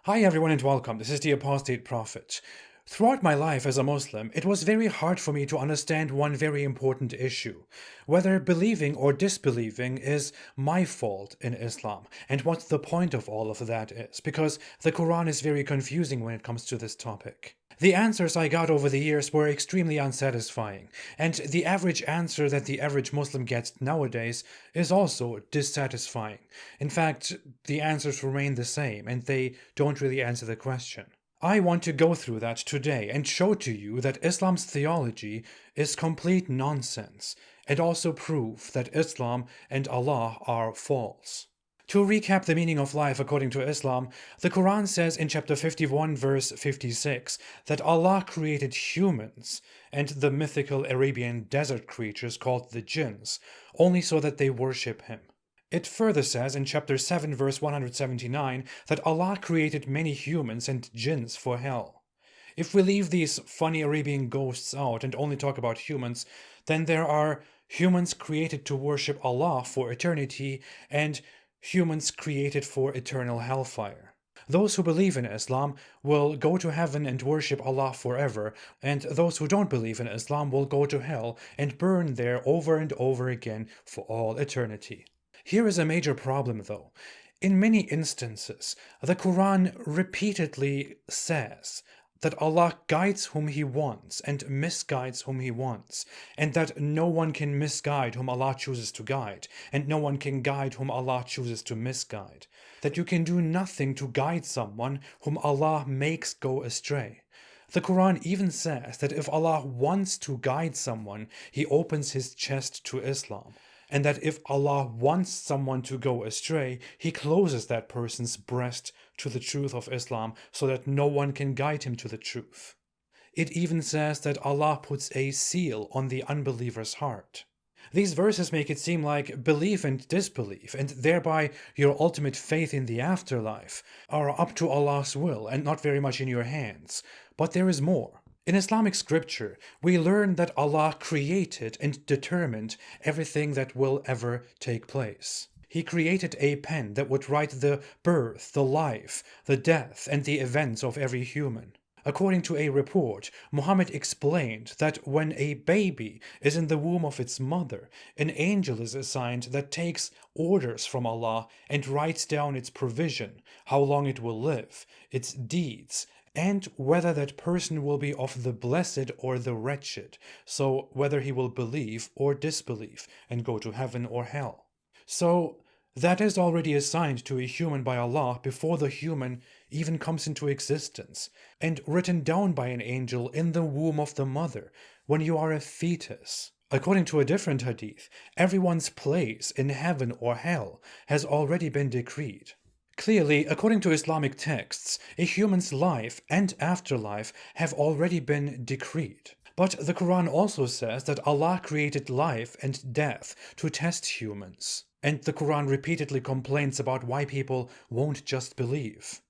Hi everyone and welcome. This is the Apostate Prophet. Throughout my life as a Muslim, it was very hard for me to understand one very important issue: whether believing or disbelieving is my fault in Islam, and what the point of all of that is, because the Quran is very confusing when it comes to this topic. The answers I got over the years were extremely unsatisfying, and the average answer that the average Muslim gets nowadays is also dissatisfying. In fact, the answers remain the same, and they don't really answer the question. I want to go through that today and show to you that Islam's theology is complete nonsense, and also prove that Islam and Allah are false. To recap the meaning of life according to Islam, the Quran says in chapter 51 verse 56 that Allah created humans and the mythical Arabian desert creatures called the jinns, only so that they worship Him. It further says in chapter 7 verse 179 that Allah created many humans and jinns for hell. If we leave these funny Arabian ghosts out and only talk about humans, then there are humans created to worship Allah for eternity and humans created for eternal hellfire. Those who believe in Islam will go to heaven and worship Allah forever, and those who don't believe in Islam will go to hell and burn there over and over again for all eternity. Here is a major problem though. In many instances, the Quran repeatedly says that Allah guides whom He wants and misguides whom He wants, and that no one can misguide whom Allah chooses to guide, and no one can guide whom Allah chooses to misguide. That you can do nothing to guide someone whom Allah makes go astray. The Quran even says that if Allah wants to guide someone, He opens His chest to Islam, and that if Allah wants someone to go astray, He closes that person's breast to the truth of Islam so that no one can guide him to the truth. It even says that Allah puts a seal on the unbeliever's heart. These verses make it seem like belief and disbelief, and thereby your ultimate faith in the afterlife, are up to Allah's will and not very much in your hands. But there is more. In Islamic scripture, we learn that Allah created and determined everything that will ever take place. He created a pen that would write the birth, the life, the death, and the events of every human. According to a report, Muhammad explained that when a baby is in the womb of its mother, an angel is assigned that takes orders from Allah and writes down its provision, how long it will live, its deeds, and whether that person will be of the blessed or the wretched, so whether he will believe or disbelieve and go to heaven or hell. So that is already assigned to a human by Allah before the human even comes into existence, and written down by an angel in the womb of the mother when you are a fetus. According to a different hadith, everyone's place in heaven or hell has already been decreed. Clearly, according to Islamic texts, a human's life and afterlife have already been decreed. But the Quran also says that Allah created life and death to test humans. And the Quran repeatedly complains about why people won't just believe.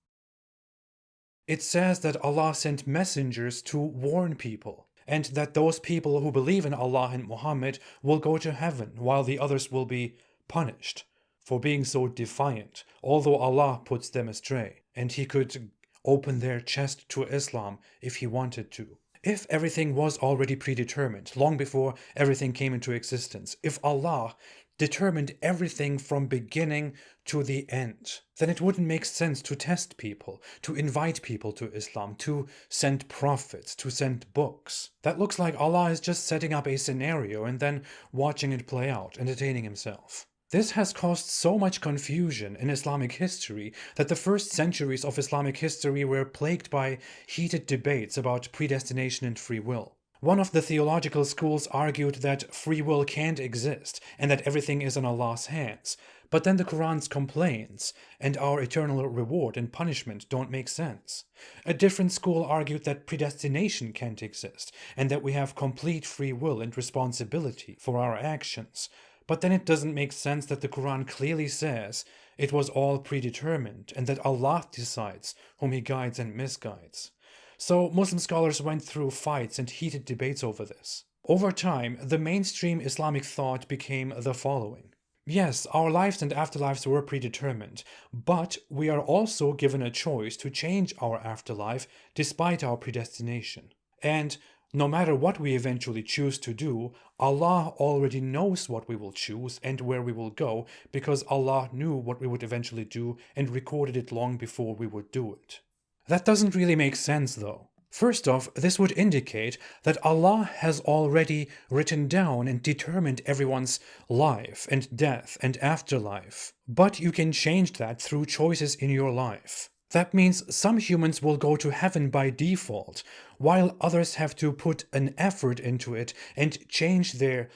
It says that Allah sent messengers to warn people, and that those people who believe in Allah and Muhammad will go to heaven, while the others will be punished for being so defiant, although Allah puts them astray, and He could open their chest to Islam if He wanted to. If everything was already predetermined, long before everything came into existence, if Allah determined everything from beginning to the end, then it wouldn't make sense to test people, to invite people to Islam, to send prophets, to send books. That looks like Allah is just setting up a scenario and then watching it play out, entertaining Himself. This has caused so much confusion in Islamic history that the first centuries of Islamic history were plagued by heated debates about predestination and free will. One of the theological schools argued that free will can't exist and that everything is in Allah's hands. But then the Quran's complaints and our eternal reward and punishment don't make sense. A different school argued that predestination can't exist and that we have complete free will and responsibility for our actions. But then it doesn't make sense that the Quran clearly says it was all predetermined and that Allah decides whom He guides and misguides. So Muslim scholars went through fights and heated debates over this. Over time, the mainstream Islamic thought became the following. Yes, our lives and afterlives were predetermined, but we are also given a choice to change our afterlife despite our predestination. And no matter what we eventually choose to do, Allah already knows what we will choose and where we will go because Allah knew what we would eventually do and recorded it long before we would do it. That doesn't really make sense though. First off, this would indicate that Allah has already written down and determined everyone's life and death and afterlife. But you can change that through choices in your life. That means some humans will go to heaven by default, while others have to put an effort into it and change their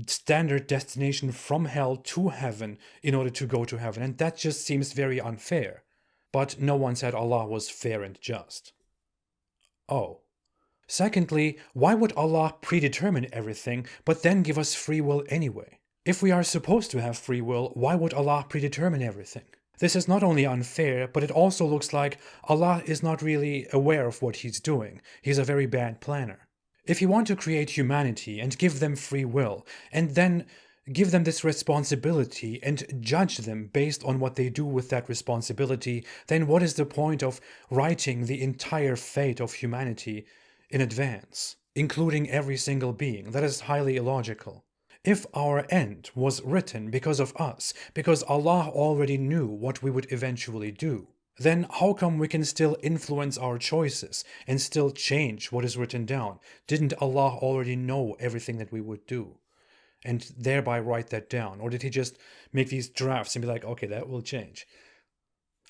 standard destination from hell to heaven in order to go to heaven. And that just seems very unfair. But no one said Allah was fair and just. Oh. Secondly, why would Allah predetermine everything but then give us free will anyway? If we are supposed to have free will, why would Allah predetermine everything? This is not only unfair, but it also looks like Allah is not really aware of what He's doing. He's a very bad planner. If you want to create humanity and give them free will, and then give them this responsibility and judge them based on what they do with that responsibility, then what is the point of writing the entire fate of humanity in advance, including every single being? That is highly illogical. If our end was written because of us, because Allah already knew what we would eventually do, then how come we can still influence our choices and still change what is written down? Didn't Allah already know everything that we would do and thereby write that down? Or did He just make these drafts and be like, okay, that will change?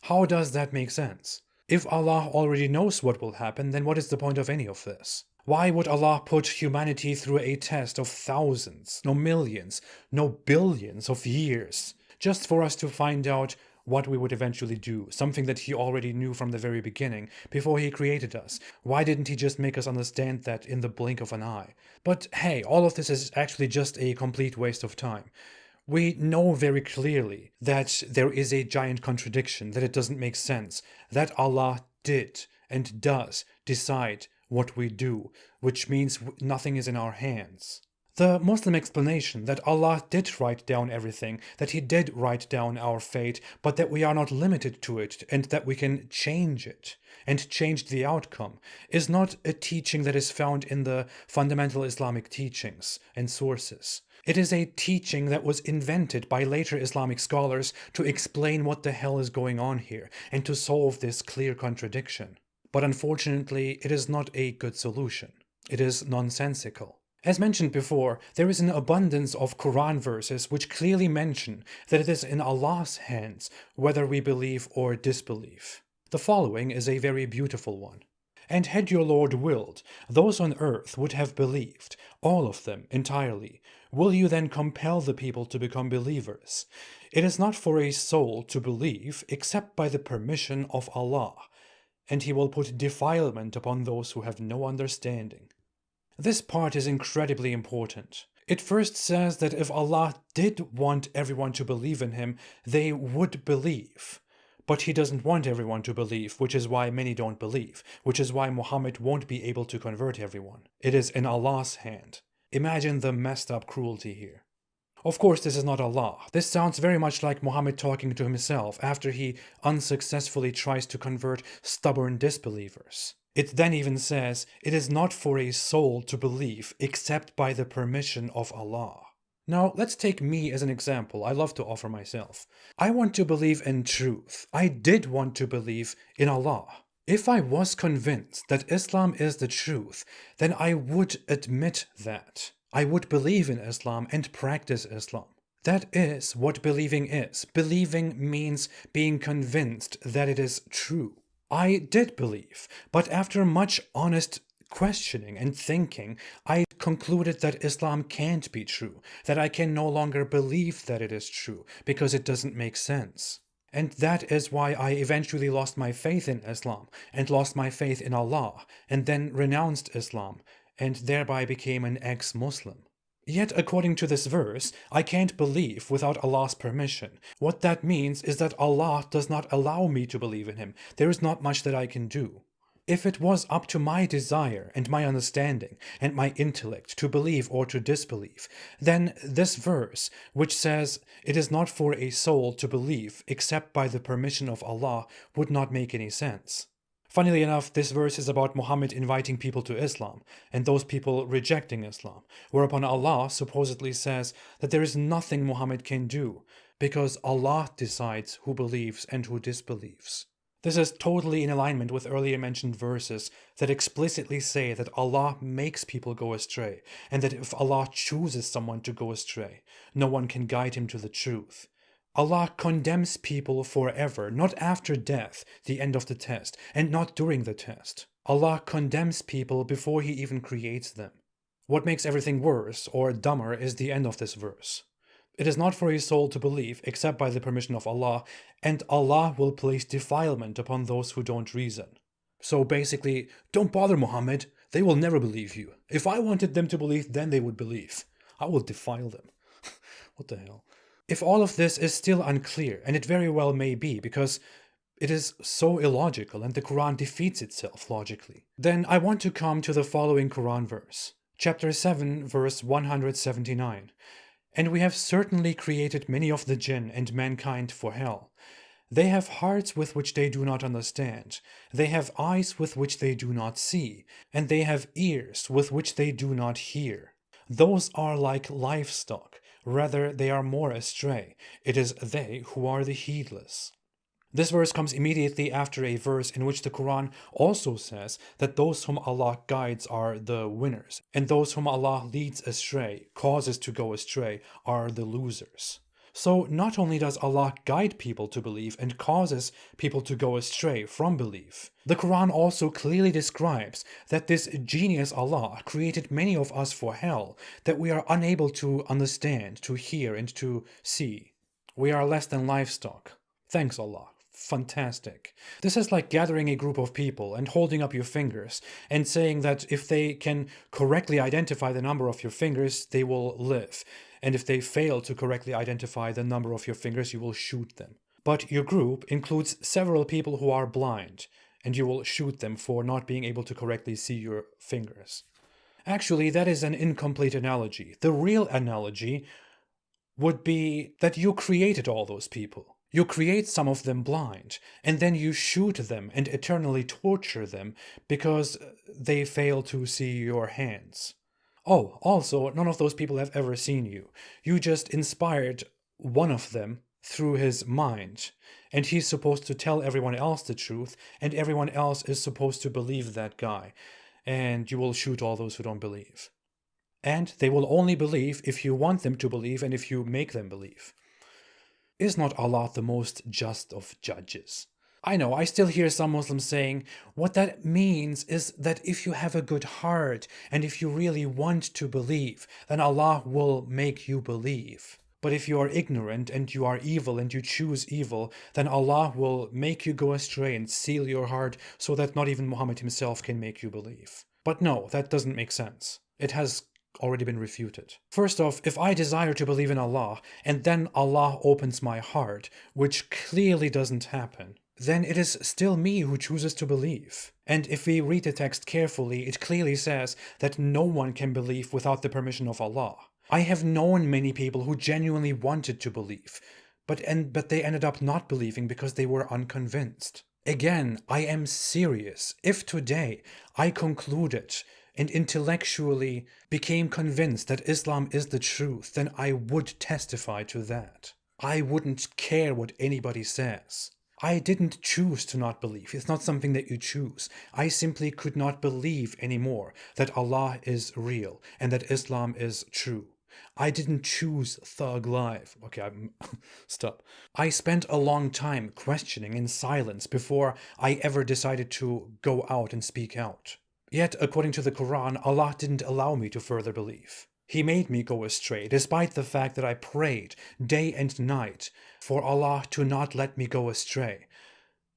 How does that make sense? If Allah already knows what will happen, then what is the point of any of this? Why would Allah put humanity through a test of thousands, no millions, no billions of years, just for us to find out what we would eventually do, something that He already knew from the very beginning, before He created us? Why didn't He just make us understand that in the blink of an eye? But hey, all of this is actually just a complete waste of time. We know very clearly that there is a giant contradiction, that it doesn't make sense, that Allah did and does decide what we do, which means nothing is in our hands. The Muslim explanation that Allah did write down everything, that He did write down our fate, but that we are not limited to it and that we can change it and change the outcome, is not a teaching that is found in the fundamental Islamic teachings and sources. It is a teaching that was invented by later Islamic scholars to explain what the hell is going on here and to solve this clear contradiction. But unfortunately, it is not a good solution. It is nonsensical. As mentioned before, there is an abundance of Quran verses which clearly mention that it is in Allah's hands whether we believe or disbelieve. The following is a very beautiful one. And had your Lord willed, those on earth would have believed, all of them entirely. Will you then compel the people to become believers? It is not for a soul to believe except by the permission of Allah, and He will put defilement upon those who have no understanding. This part is incredibly important. It first says that if Allah did want everyone to believe in Him, they would believe. But He doesn't want everyone to believe, which is why many don't believe, which is why Muhammad won't be able to convert everyone. It is in Allah's hand. Imagine the messed up cruelty here. Of course, this is not Allah. This sounds very much like Muhammad talking to himself after he unsuccessfully tries to convert stubborn disbelievers. It then even says, it is not for a soul to believe except by the permission of Allah. Now, let's take me as an example. I love to offer myself. I want to believe in truth. I did want to believe in Allah. If I was convinced that Islam is the truth, then I would admit that. I would believe in Islam and practice Islam. That is what believing is. Believing means being convinced that it is true. I did believe, but after much honest questioning and thinking, I concluded that Islam can't be true, that I can no longer believe that it is true, because it doesn't make sense. And that is why I eventually lost my faith in Islam, and lost my faith in Allah, and then renounced Islam, and thereby became an ex-Muslim. Yet, according to this verse, I can't believe without Allah's permission. What that means is that Allah does not allow me to believe in Him. There is not much that I can do. If it was up to my desire and my understanding and my intellect to believe or to disbelieve, then this verse, which says it is not for a soul to believe except by the permission of Allah, would not make any sense. Funnily enough, this verse is about Muhammad inviting people to Islam and those people rejecting Islam, whereupon Allah supposedly says that there is nothing Muhammad can do because Allah decides who believes and who disbelieves. This is totally in alignment with earlier mentioned verses that explicitly say that Allah makes people go astray, and that if Allah chooses someone to go astray, no one can guide him to the truth. Allah condemns people forever, not after death, the end of the test, and not during the test. Allah condemns people before He even creates them. What makes everything worse or dumber is the end of this verse. It is not for a soul to believe except by the permission of Allah, and Allah will place defilement upon those who don't reason. So basically, don't bother Muhammad, they will never believe you. If I wanted them to believe, then they would believe. I will defile them. What the hell? If all of this is still unclear, and it very well may be, because it is so illogical and the Quran defeats itself logically, then I want to come to the following Quran verse. Chapter 7, verse 179. And we have certainly created many of the jinn and mankind for hell. They have hearts with which they do not understand, they have eyes with which they do not see, and they have ears with which they do not hear. Those are like livestock, rather they are more astray. It is they who are the heedless. This verse comes immediately after a verse in which the Quran also says that those whom Allah guides are the winners, and those whom Allah leads astray, causes to go astray, are the losers. So not only does Allah guide people to believe and causes people to go astray from belief, the Quran also clearly describes that this genius Allah created many of us for hell that we are unable to understand, to hear, and to see. We are less than livestock. Thanks Allah. Fantastic. This is like gathering a group of people and holding up your fingers and saying that if they can correctly identify the number of your fingers, they will live. And if they fail to correctly identify the number of your fingers, you will shoot them. But your group includes several people who are blind, and you will shoot them for not being able to correctly see your fingers. Actually, that is an incomplete analogy. The real analogy would be that you created all those people. You create some of them blind, and then you shoot them and eternally torture them because they fail to see your hands. Oh, also, none of those people have ever seen you. You just inspired one of them through his mind, and he's supposed to tell everyone else the truth, and everyone else is supposed to believe that guy, and you will shoot all those who don't believe. And they will only believe if you want them to believe and if you make them believe. Is not Allah the most just of judges? I know, I still hear some Muslims saying, what that means is that if you have a good heart and if you really want to believe, then Allah will make you believe. But if you are ignorant and you are evil and you choose evil, then Allah will make you go astray and seal your heart so that not even Muhammad himself can make you believe. But no, that doesn't make sense. It has already been refuted. First off, if I desire to believe in Allah and then Allah opens my heart, which clearly doesn't happen, then it is still me who chooses to believe. And if we read the text carefully, it clearly says that no one can believe without the permission of Allah. I have known many people who genuinely wanted to believe, but they ended up not believing because they were unconvinced. Again, I am serious. If today I concluded and intellectually became convinced that Islam is the truth, then I would testify to that. I wouldn't care what anybody says. I didn't choose to not believe. It's not something that you choose. I simply could not believe anymore that Allah is real and that Islam is true. I didn't choose thug life. Okay, stop. I spent a long time questioning in silence before I ever decided to go out and speak out. Yet, according to the Quran, Allah didn't allow me to further believe. He made me go astray, despite the fact that I prayed day and night for Allah to not let me go astray,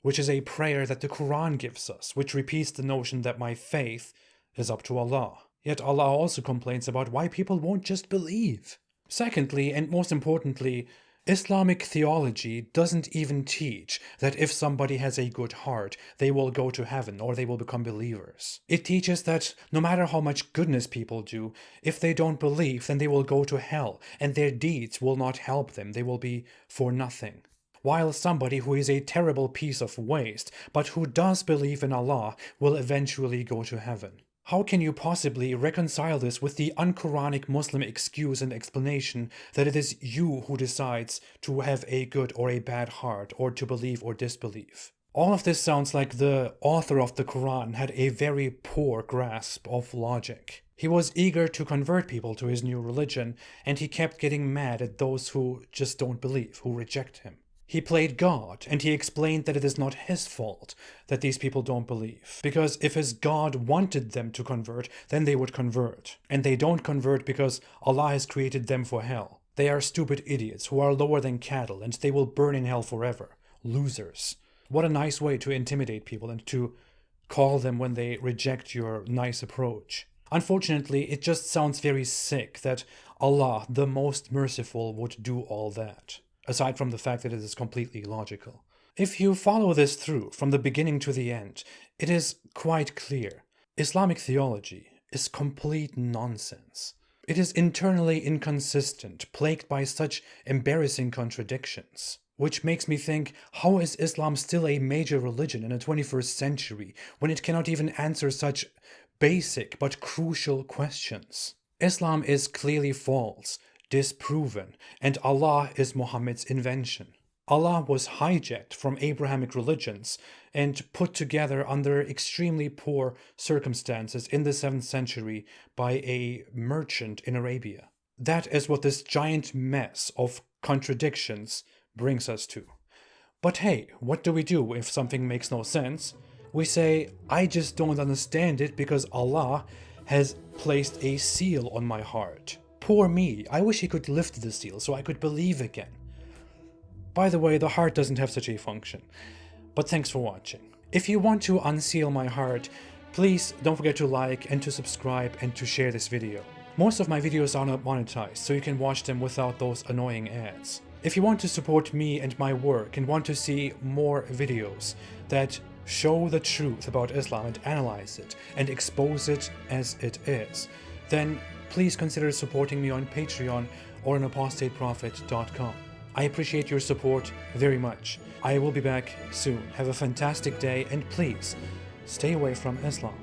which is a prayer that the Quran gives us, which repeats the notion that my faith is up to Allah. Yet Allah also complains about why people won't just believe. Secondly, and most importantly, Islamic theology doesn't even teach that if somebody has a good heart, they will go to heaven or they will become believers. It teaches that no matter how much goodness people do, if they don't believe, then they will go to hell, and their deeds will not help them, they will be for nothing. While somebody who is a terrible piece of waste, but who does believe in Allah, will eventually go to heaven. How can you possibly reconcile this with the un-Quranic Muslim excuse and explanation that it is you who decides to have a good or a bad heart, or to believe or disbelieve? All of this sounds like the author of the Quran had a very poor grasp of logic. He was eager to convert people to his new religion, and he kept getting mad at those who just don't believe, who reject him. He played God, and he explained that it is not his fault that these people don't believe. Because if his God wanted them to convert, then they would convert. And they don't convert because Allah has created them for hell. They are stupid idiots who are lower than cattle, and they will burn in hell forever. Losers. What a nice way to intimidate people and to call them when they reject your nice approach. Unfortunately, it just sounds very sick that Allah, the most merciful, would do all that. Aside from the fact that it is completely illogical. If you follow this through from the beginning to the end, it is quite clear. Islamic theology is complete nonsense. It is internally inconsistent, plagued by such embarrassing contradictions. Which makes me think, how is Islam still a major religion in the 21st century when it cannot even answer such basic but crucial questions? Islam is clearly false, disproven, and Allah is Muhammad's invention. Allah was hijacked from Abrahamic religions and put together under extremely poor circumstances in the 7th century by a merchant in Arabia. That is what this giant mess of contradictions brings us to. But hey, what do we do if something makes no sense? We say, I just don't understand it because Allah has placed a seal on my heart. Poor me, I wish he could lift the seal so I could believe again. By the way, the heart doesn't have such a function. But thanks for watching. If you want to unseal my heart, please don't forget to like and to subscribe and to share this video. Most of my videos are not monetized, so you can watch them without those annoying ads. If you want to support me and my work and want to see more videos that show the truth about Islam and analyze it and expose it as it is, then please consider supporting me on Patreon or on apostateprophet.com. I appreciate your support very much. I will be back soon. Have a fantastic day, and please stay away from Islam.